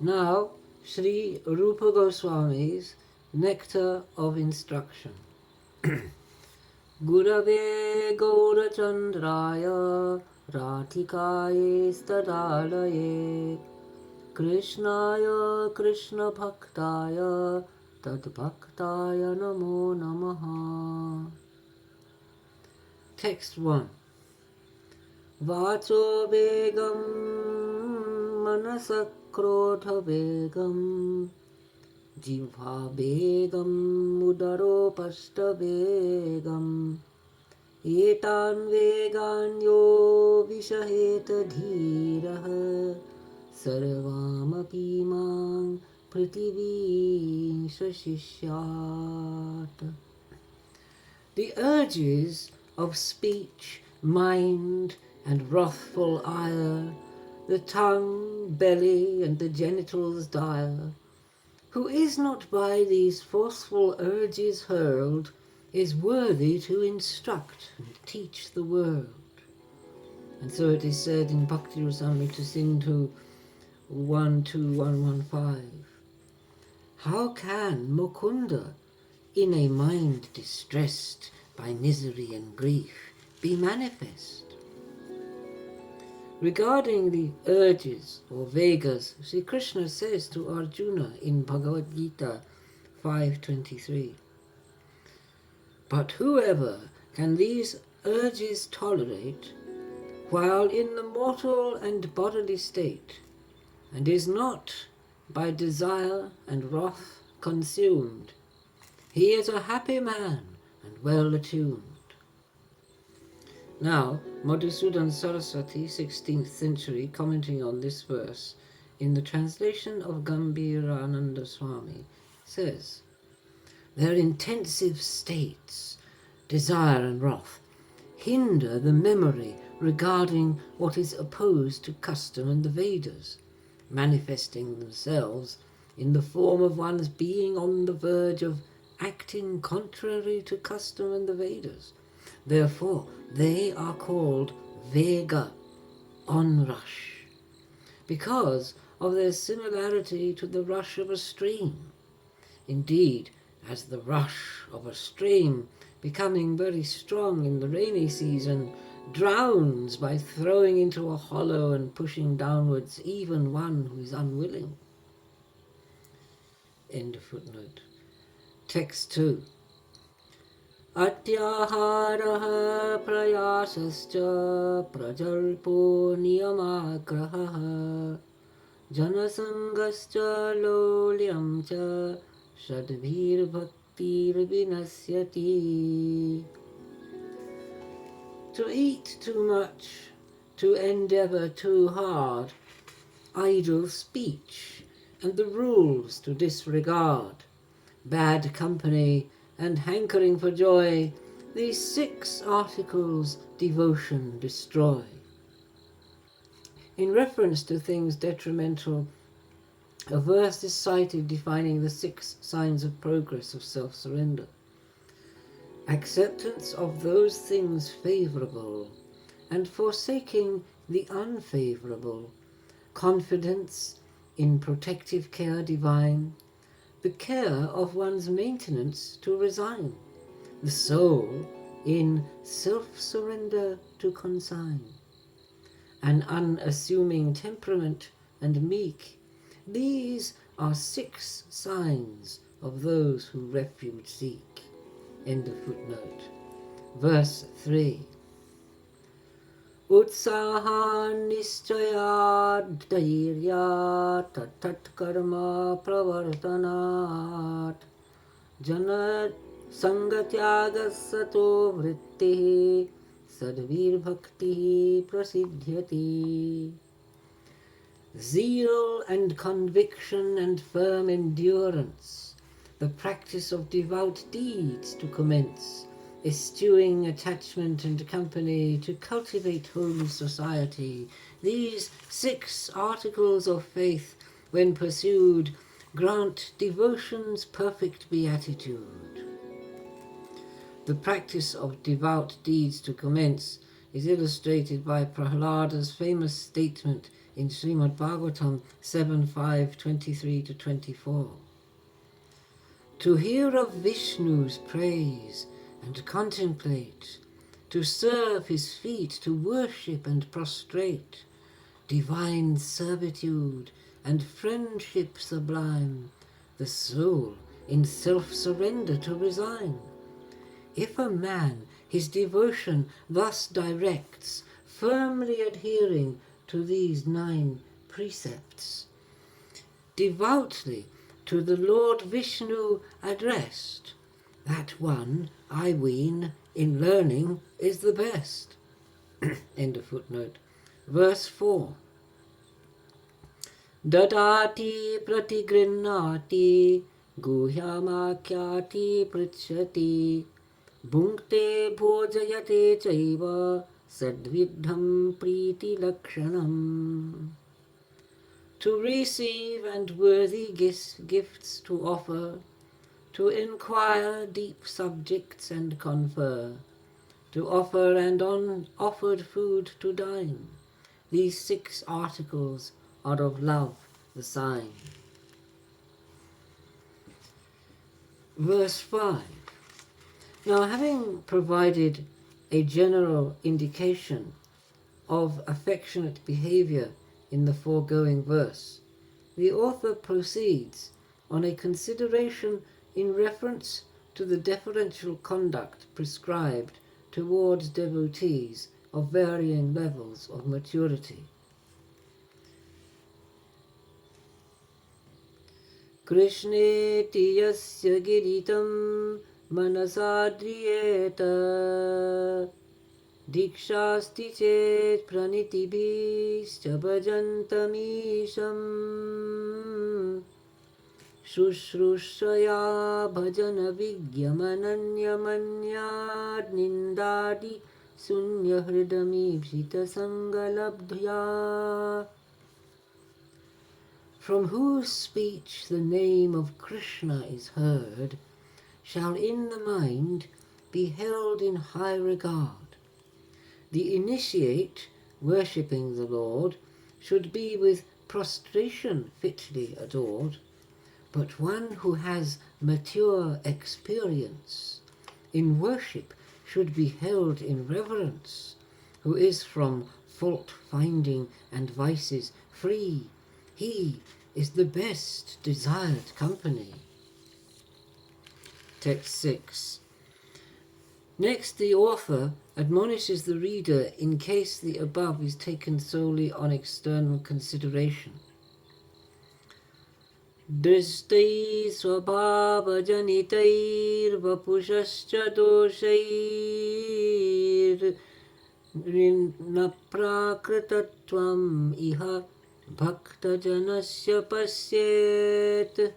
Now, Sri Rupa Goswami's Nectar of Instruction. Gurave Gaurachandraya Radhikaye Stadalaye Krishnaya Krishna Bhaktaya Tad Bhaktaya Namo Namaha. Text 1. Vacho Begam Manasakrodha Begam Jivha Begam Udaro Pashta Begam Etan Vegan Yo Vishaheta Dhiraha Sarvamapi Mang Prithivim Shashishyat. The urges of speech, mind, and wrathful ire, the tongue, belly, and the genitals dire, who is not by these forceful urges hurled, is worthy to instruct and teach the world. And so it is said in Bhakti Rasamrita Sindhu 12115. How can Mukunda, in a mind distressed by misery and grief, be manifest? Regarding the urges or Vegas, Sri Krishna says to Arjuna in Bhagavad Gita 5.23, but whoever can these urges tolerate while in the mortal and bodily state, and is not by desire and wrath consumed, he is a happy man and well attuned. Now, Madhusudan Saraswati, 16th century, commenting on this verse, in the translation of Gambhirananda Swami, says, their intensive states, desire and wrath, hinder the memory regarding what is opposed to custom and the Vedas, manifesting themselves in the form of one's being on the verge of acting contrary to custom and the Vedas. Therefore, they are called Vega, onrush, because of their similarity to the rush of a stream. Indeed, as the rush of a stream, becoming very strong in the rainy season, drowns by throwing into a hollow and pushing downwards even one who is unwilling. End of footnote. Text 2. Atyaharaha prayasascha prajalpo niyamagraha janasangascha lolyam cha shadbhir bhaktir vinasyati. To eat too much, to endeavour too hard, idle speech, and the rules to disregard, bad company, and hankering for joy, these 6 articles devotion destroy. In reference to things detrimental, a verse is cited defining the 6 signs of progress of self-surrender. Acceptance of those things favourable, and forsaking the unfavourable, confidence in protective care divine, the care of one's maintenance to resign, the soul in self-surrender to consign, an unassuming temperament and meek. These are 6 signs of those who refuge seek. End of footnote. Verse 3. Utsaha nischayad dhairyat tat karma pravartanat jana sangatyagas sato vritti sadvir bhakti prasidhyati. Zeal and conviction and firm endurance, the practice of devout deeds to commence, eschewing attachment and company to cultivate holy society. These 6 articles of faith, when pursued, grant devotion's perfect beatitude. The practice of devout deeds to commence is illustrated by Prahlada's famous statement in Srimad Bhagavatam 7:5, 23-24. To hear of Vishnu's praise and contemplate, to serve his feet, to worship and prostrate, divine servitude and friendship sublime, the soul in self-surrender to resign. If a man his devotion thus directs, firmly adhering to these 9 precepts, devoutly to the Lord Vishnu addressed, that one, I ween, in learning is the best. End of footnote. Verse 4. Dadati pratigrinnati guhyamakyati pritchati bhunkte bhojayate chaiva sadvidham priti lakshanam. To receive and worthy gifts to offer, to inquire deep subjects and confer, to offer and on offered food to dine. These 6 articles are of love the sign. Verse 5. Now, having provided a general indication of affectionate behavior in the foregoing verse, the author proceeds on a consideration in reference to the deferential conduct prescribed towards devotees of varying levels of maturity. Krishneti yasya giritam manasadriyeta dikshasti chet pranitibhischa bhajantamisham Shushrushraya bhajana vigyamananyamanyad nindadi sunya hridami bhita sangalabdhya. From whose speech the name of Krishna is heard, shall in the mind be held in high regard. The initiate, worshipping the Lord, should be with prostration fitly adored, but one who has mature experience in worship should be held in reverence, who is from fault-finding and vices free. He is the best desired company. Text 6. Next, the author admonishes the reader in case the above is taken solely on external consideration. Drishtai svabhava janitair vapushascha doshair rinna prakritatvam iha bhakta janasya pasyet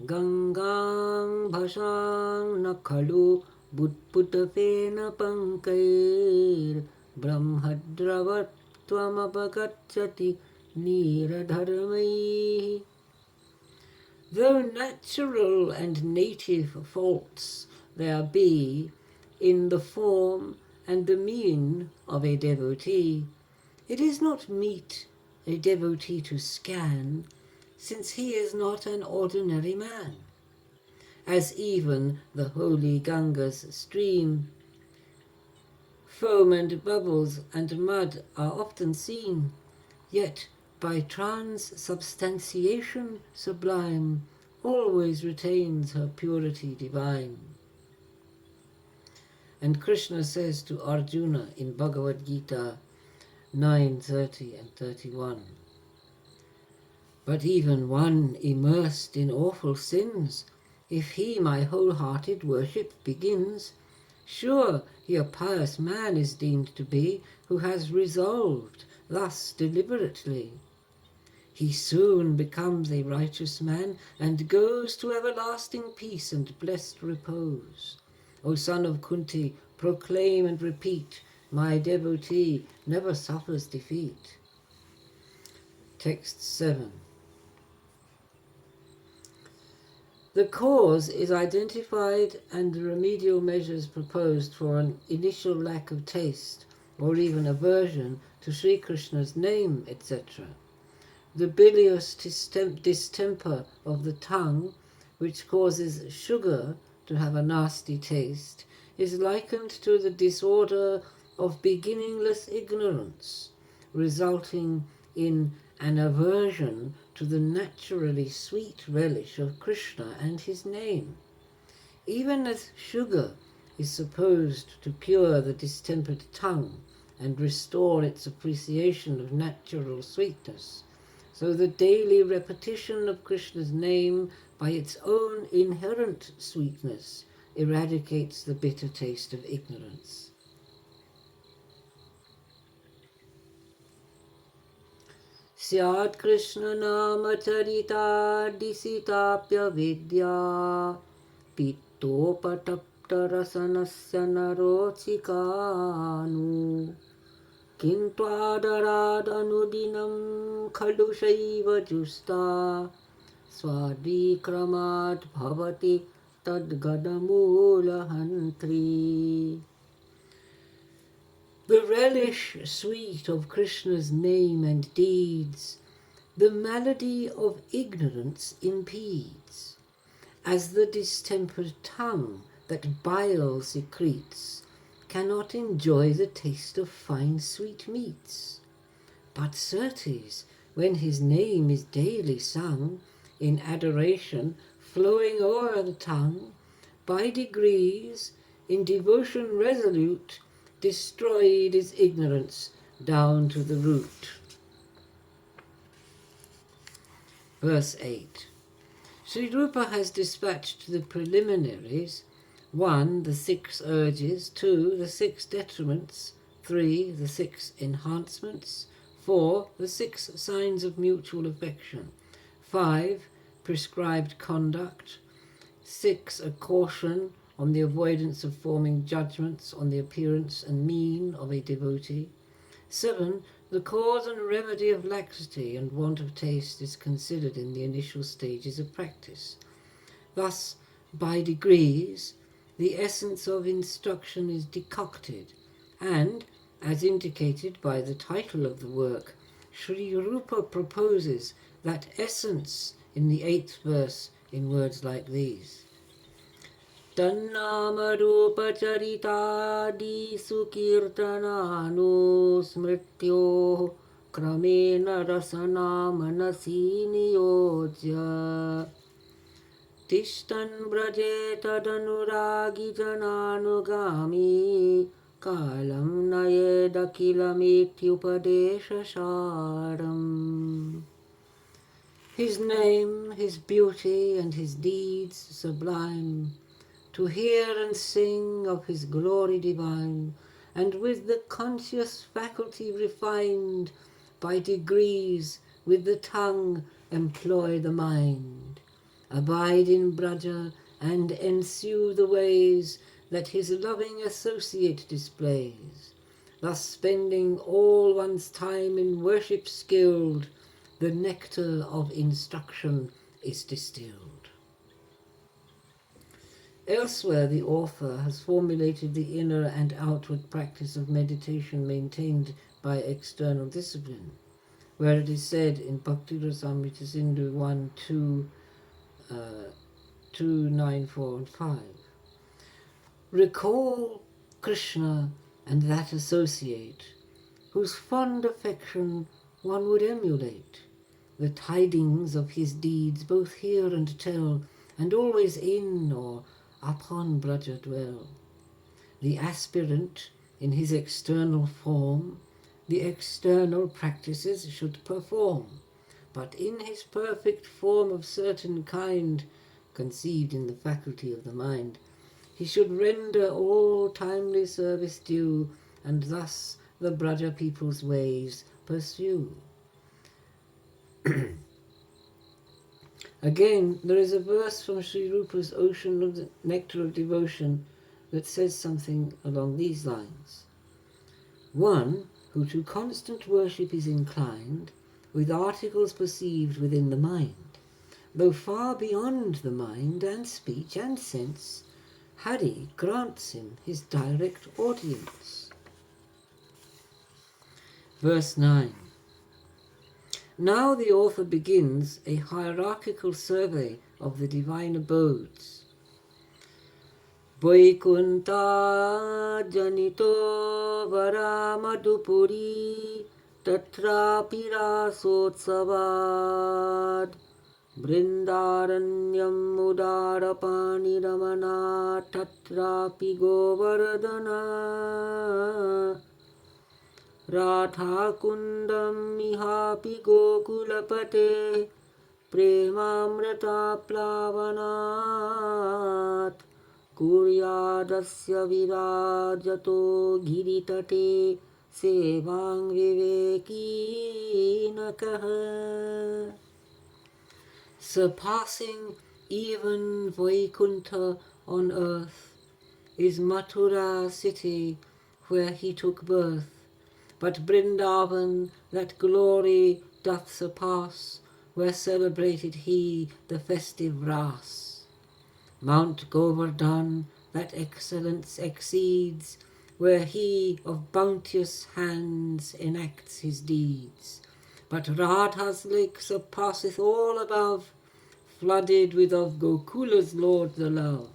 gangang bhashang nakhalu budputapena pankair brahmadravatvam apagacchati niradharmai. Though natural and native faults there be in the form and the mien of a devotee, it is not meet a devotee to scan, since he is not an ordinary man. As even the holy Ganga's stream, foam and bubbles and mud are often seen, yet by transubstantiation sublime always retains her purity divine. And Krishna says to Arjuna in Bhagavad Gita 9:30 and 31, but even one immersed in awful sins, if he my wholehearted worship begins, sure he a pious man is deemed to be, who has resolved thus deliberately. He soon becomes a righteous man and goes to everlasting peace and blessed repose. O son of Kunti, proclaim and repeat, my devotee never suffers defeat. Text 7. The cause is identified and the remedial measures proposed for an initial lack of taste or even aversion to Sri Krishna's name, etc. The bilious distemper of the tongue, which causes sugar to have a nasty taste, is likened to the disorder of beginningless ignorance, resulting in an aversion to the naturally sweet relish of Krishna and his name. Even as sugar is supposed to cure the distempered tongue and restore its appreciation of natural sweetness, so the daily repetition of Krishna's name by its own inherent sweetness eradicates the bitter taste of ignorance. Syad Krishna nama charita disitapya vidya pittopatapta rasanasya narochikanu Kintvadarad-anudinam khalu shaiva justa swadvikramat bhavati tadgadamulahantri. The relish sweet of Krishna's name and deeds, the malady of ignorance impedes, as the distempered tongue that bile secretes cannot enjoy the taste of fine sweet meats. But certes, when his name is daily sung, in adoration flowing o'er the tongue, by degrees, in devotion resolute, destroyed is ignorance down to the root. Verse 8. Sri Rupa has dispatched the preliminaries: 1. The 6 urges, 2. The 6 detriments, 3. The 6 enhancements, 4. The 6 signs of mutual affection, 5. Prescribed conduct, 6. A caution on the avoidance of forming judgments on the appearance and mien of a devotee, 7. The cause and remedy of laxity and want of taste is considered in the initial stages of practice. Thus, by degrees, the essence of instruction is decocted, and, as indicated by the title of the work, Sri Rupa proposes that essence in the 8th verse in words like these: Tannama Rupa Charitadi Sukirtananu Smrityo Kramena Rasana Manasi Niyojya Tishtan Braje Tadanuragi Jananugami Kalam Nayeda Kilamiti Upadeshamrta. His name, his beauty, and his deeds sublime, to hear and sing of his glory divine, and with the conscious faculty refined, by degrees with the tongue employ the mind. Abide in Braja and ensue the ways that his loving associate displays. Thus spending all one's time in worship skilled, the nectar of instruction is distilled. Elsewhere the author has formulated the inner and outward practice of meditation maintained by external discipline, where it is said in Bhakti Rasamrita Sindhu 1, 2, 9, 4 and 5. Recall Krishna and that associate, whose fond affection one would emulate. The tidings of his deeds both hear and tell, and always in or upon Braja dwell. The aspirant in his external form, the external practices should perform, but in his perfect form of certain kind, conceived in the faculty of the mind, he should render all timely service due, and thus the Braja people's ways pursue. Again, there is a verse from Sri Rupa's Ocean of the Nectar of Devotion that says something along these lines. One who to constant worship is inclined, with articles perceived within the mind, though far beyond the mind and speech and sense, Hari grants him his direct audience. Verse 9. Now the author begins a hierarchical survey of the divine abodes. Vaikunta janito varamadupuri tatrapi rasotsavad Brindaranyam udarapani ramana tatrapi govardhana Radha kundam mihapi gokulapate premamrita plavanat kuryadasya virajato giritate sevang vivekina Surpassing even Vaikuntha on earth is Mathura city where he took birth. But Brindavan, that glory doth surpass, where celebrated he the festive Ras. Mount Govardhan, that excellence exceeds, where he of bounteous hands enacts his deeds. But Radha's lake surpasseth all above, flooded with of Gokula's lord the love.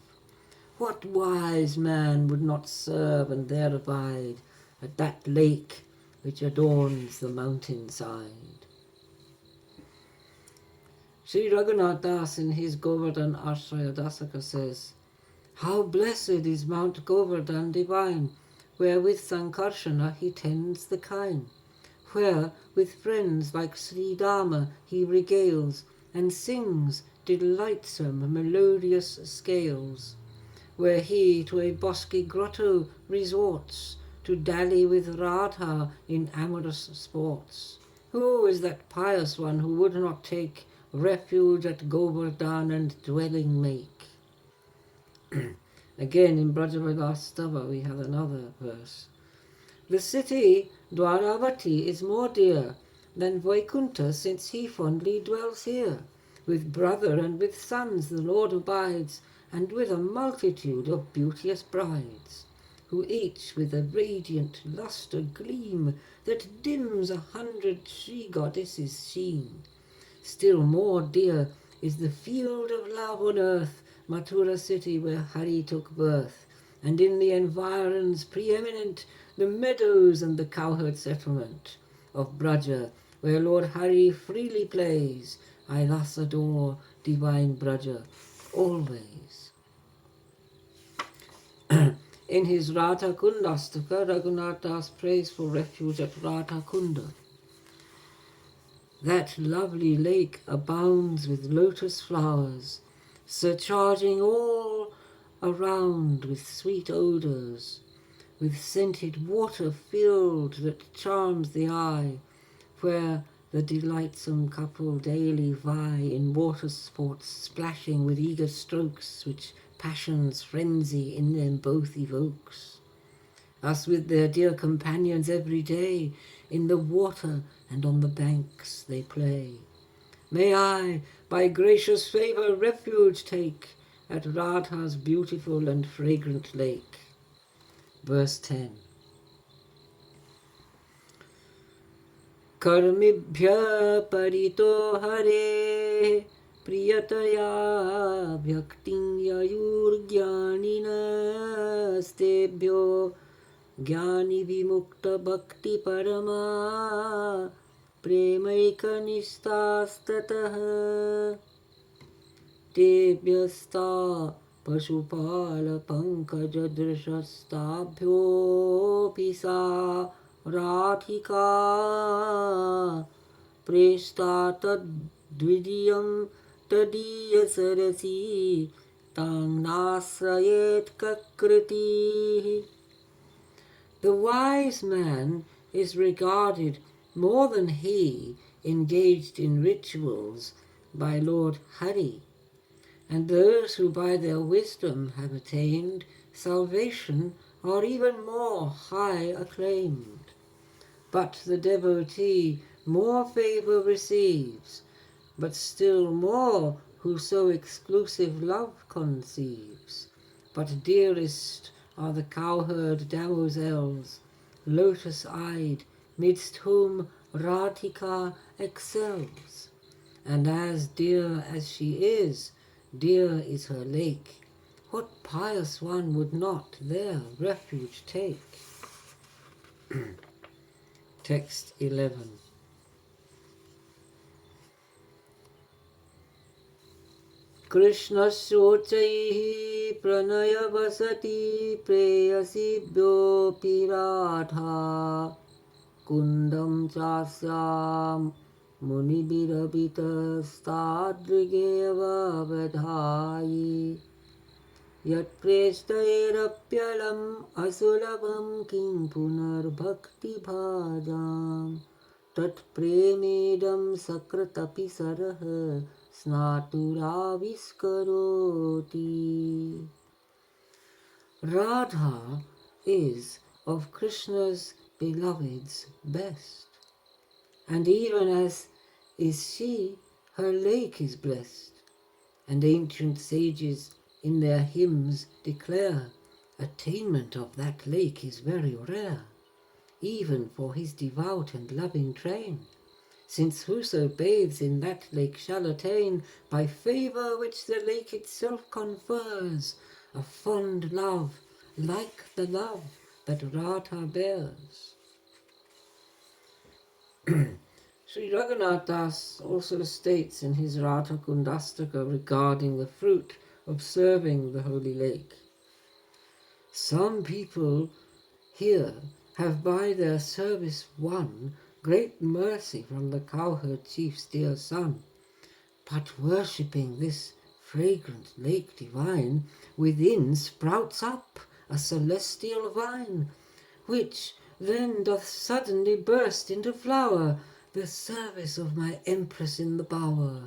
What wise man would not serve and there abide at that lake which adorns the mountainside? Sri Raghunath Das in his Govardhan Ashraya Dasaka says, How blessed is Mount Govardhan divine, where with Sankarsana he tends the kine, where with friends like Sri Dharma he regales and sings delightsome melodious scales, where he to a bosky grotto resorts to dally with Radha in amorous sports. Who is that pious one who would not take refuge at Govardhan and dwelling make? Again in Brajavilastava we have another verse. The city Dwaravati is more dear than Vaikuntha, since he fondly dwells here. With brother and with sons the Lord abides, and with a multitude of beauteous brides, who each with a radiant lustre gleam that dims 100 she-goddesses' sheen. Still more dear is the field of love on earth, Mathura city where Hari took birth, and in the environs preeminent the meadows and the cowherd settlement of Braja, where Lord Hari freely plays. I thus adore divine Braja always. In his Radha Kundastaka, Raghunath Das prays for refuge at Radha Kunda. That lovely lake abounds with lotus flowers, surcharging all around with sweet odours, with scented water filled that charms the eye, where the delightsome couple daily vie in water sports, splashing with eager strokes which passion's frenzy in them both evokes. Thus with their dear companions every day in the water and on the banks they play. May I by gracious favour refuge take at Radha's beautiful and fragrant lake. Verse 10. Karmibhya parito hare priyataya bhaktin yayurgyaninastebhyo Jnani vimukta bhakti parama premaikanistastatah tebhyasta pasupala pankajadrishastabhyo pisa radhika prestata dvidiyam tadiya sarasi tang nasrayet kakriti. The wise man is regarded more than he engaged in rituals by Lord Hari, and those who by their wisdom have attained salvation are even more high acclaimed. But the devotee more favour receives, but still more who so exclusive love conceives. But dearest are the cowherd damosels, lotus-eyed, midst whom Radhika excels. And as dear as she is, dear is her lake. What pious one would not there refuge take? Text 11. Krishna Shochaihi Pranaya Vasati Preyasibhyo Radha Kundam Chasyam Munibirabita Stadrigeva Vadhayi Yat Prestairapyalam Asulabam Kim Punar Bhakti Bhajam Tat Premidam Sakratapi Sarah Snaturaviskaroti. Radha is of Krishna's beloved's best, and even as is she, her lake is blessed. And ancient sages in their hymns declare attainment of that lake is very rare, even for his devout and loving train. Since whoso bathes in that lake shall attain, by favour which the lake itself confers, a fond love like the love that Radha bears. Sri Raghunath Das also states in his Radha Kundastaka regarding the fruit of serving the holy lake. Some people here have by their service won great mercy from the cowherd chief's dear son, but worshipping this fragrant lake divine, within sprouts up a celestial vine, which then doth suddenly burst into flower, the service of my empress in the bower.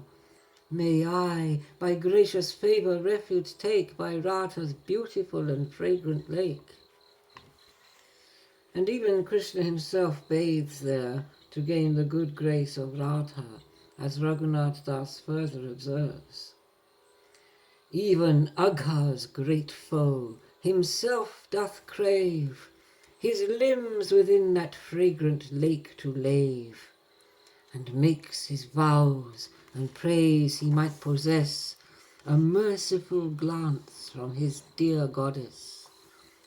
May I by gracious favour refuge take by Radha's beautiful and fragrant lake. And even Krishna himself bathes there to gain the good grace of Radha, as Raghunath Das further observes. Even Agha's great foe himself doth crave his limbs within that fragrant lake to lave, and makes his vows and prays he might possess a merciful glance from his dear goddess.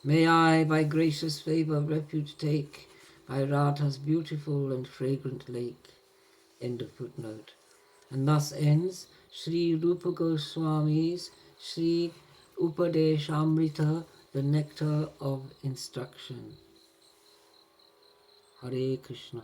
May I by gracious favour refuge take by Radha's beautiful and fragrant lake. End of footnote. And thus ends Sri Rupa Goswami's Sri Upadeshamrta, the Nectar of Instruction. Hare Krishna.